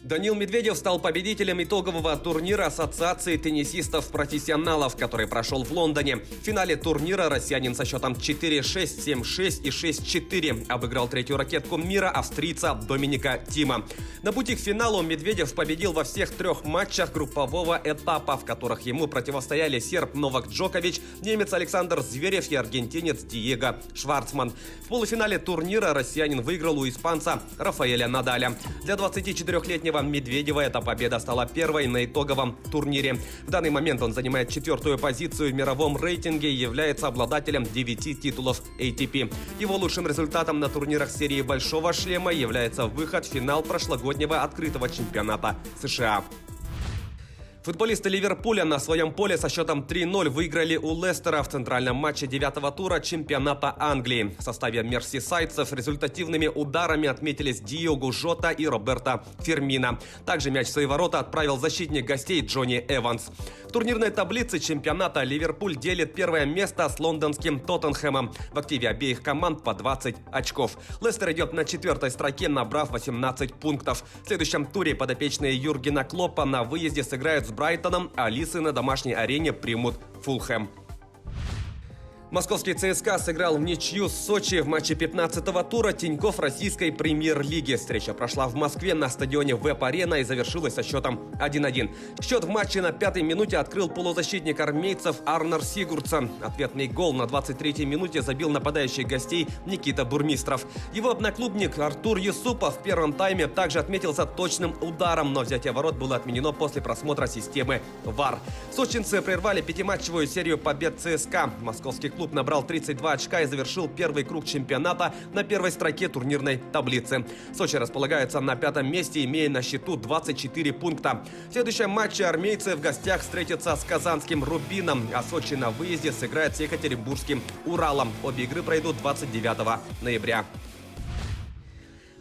Данил Медведев стал победителем итогового турнира Ассоциации теннисистов-профессионалов, который прошел в Лондоне. В финале турнира россиянин со счетом 4-6, 7-6 и 6-4 обыграл третью ракетку мира австрийца Доминика Тима. На пути к финалу Медведев победил во всех трех матчах группового этапа, в которых ему противостояли серб Новак Джокович, немец Александр Зверев и аргентинец Диего Шварцман. В полуфинале турнира россиянин выиграл у испанца Рафаэля Надаля. Для 24-летнего Медведева эта победа стала первой на итоговом турнире. В данный момент он занимает 4-ю позицию в мировом рейтинге и является обладателем 9 титулов ATP. Его лучшим результатом на турнирах серии «Большого шлема» является выход в финал прошлогоднего открытого чемпионата США. Футболисты Ливерпуля на своем поле со счетом 3-0 выиграли у Лестера в центральном матче 9-го тура чемпионата Англии. В составе мерсисайдцев результативными ударами отметились Диего Жота и Роберто Фермино. Также мяч в свои ворота отправил защитник гостей Джонни Эванс. В турнирной таблице чемпионата Ливерпуль делит первое место с лондонским Тоттенхэмом. В активе обеих команд по 20 очков. Лестер идет на 4-й строке, набрав 18 пунктов. В следующем туре подопечные Юргена Клоппа на выезде сыграют с Брайтоном, а лисы на домашней арене примут Фулхэм. Московский ЦСКА сыграл в ничью с Сочи в матче 15-го тура Тинькофф российской премьер-лиги. Встреча прошла в Москве на стадионе ВЭП-арена и завершилась со счетом 1-1. Счет в матче на 5-й минуте открыл полузащитник армейцев Арнар Сигурдсон. Ответный гол на 23-й минуте забил нападающий гостей Никита Бурмистров. Его одноклубник Артур Юсупов в первом тайме также отметился точным ударом, но взятие ворот было отменено после просмотра системы ВАР. Сочинцы прервали пятиматчевую серию побед ЦСКА. Московский клуб набрал 32 очка и завершил первый круг чемпионата на первой строке турнирной таблицы. Сочи располагается на 5-м месте, имея на счету 24 пункта. В следующем матче армейцы в гостях встретятся с казанским Рубином, а Сочи на выезде сыграет с екатеринбургским Уралом. Обе игры пройдут 29 ноября.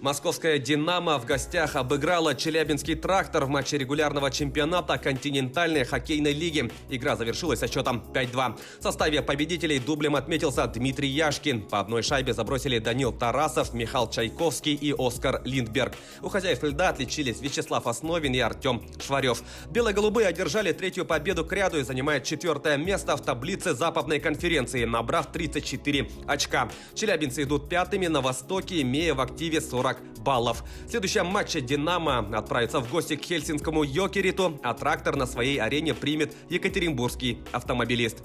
Московская «Динамо» в гостях обыграла Челябинский «Трактор» в матче регулярного чемпионата континентальной хоккейной лиги. Игра завершилась со счетом 5-2. В составе победителей дублем отметился Дмитрий Яшкин. По одной шайбе забросили Данил Тарасов, Михаил Чайковский и Оскар Линдберг. У хозяев льда отличились Вячеслав Основин и Артем Шварев. Бело-голубые одержали третью победу к ряду и занимают 4-е место в таблице западной конференции, набрав 34 очка. Челябинцы идут 5-ми на востоке, имея в активе 40 баллов. В следующем матче «Динамо» отправится в гости к хельсинскому «Йокериту», а «Трактор» на своей арене примет екатеринбургский «Автомобилист».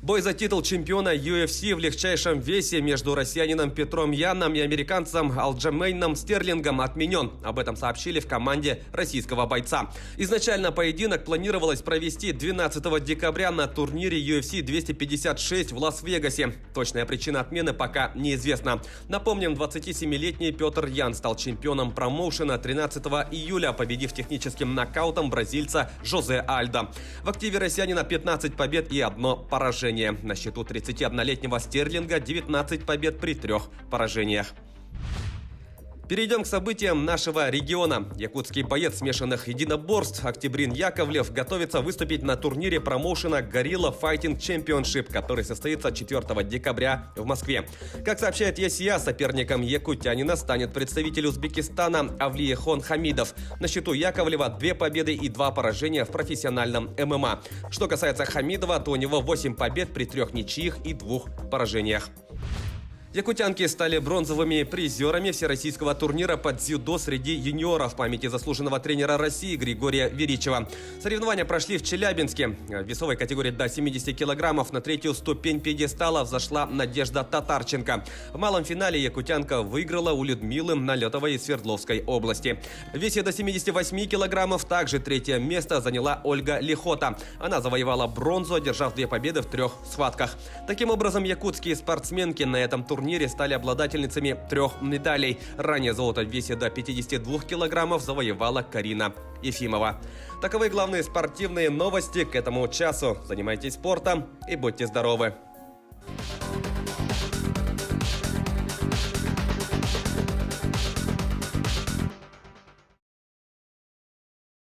Бой за титул чемпиона UFC в легчайшем весе между россиянином Петром Яном и американцем Алджемейном Стерлингом отменен. Об этом сообщили в команде российского бойца. Изначально поединок планировалось провести 12 декабря на турнире UFC 256 в Лас-Вегасе. Точная причина отмены пока неизвестна. Напомним, 27-летний Петр Ян стал чемпионом промоушена 13 июля, победив техническим нокаутом бразильца Жозе Альдо. В активе россиянина 15 побед и 1 поражение. На счету 31-летнего Стерлинга 19 побед при 3 поражениях. Перейдем к событиям нашего региона. Якутский боец смешанных единоборств Октябрин Яковлев готовится выступить на турнире промоушена Gorilla Fighting Championship, который состоится 4 декабря в Москве. Как сообщает ЕСИА, соперником якутянина станет представитель Узбекистана Авлиехон Хамидов. На счету Яковлева 2 победы и 2 поражения в профессиональном ММА. Что касается Хамидова, то у него 8 побед при 3 ничьих и 2 поражениях. Якутянки стали бронзовыми призерами всероссийского турнира по дзюдо среди юниоров в памяти заслуженного тренера России Григория Веричева. Соревнования прошли в Челябинске. В весовой категории до 70 килограммов на 3-ю ступень пьедестала взошла Надежда Татарченко. В малом финале якутянка выиграла у Людмилы Налетовой из Свердловской области. В весе до 78 килограммов также 3-е место заняла Ольга Лихота. Она завоевала бронзу, одержав 2 победы в 3 схватках. Таким образом, якутские спортсменки на этом турнире стали обладательницами 3 медалей. Ранее золото в весе до 52 килограммов завоевала Карина Ефимова. Таковы главные спортивные новости к этому часу. Занимайтесь спортом и будьте здоровы!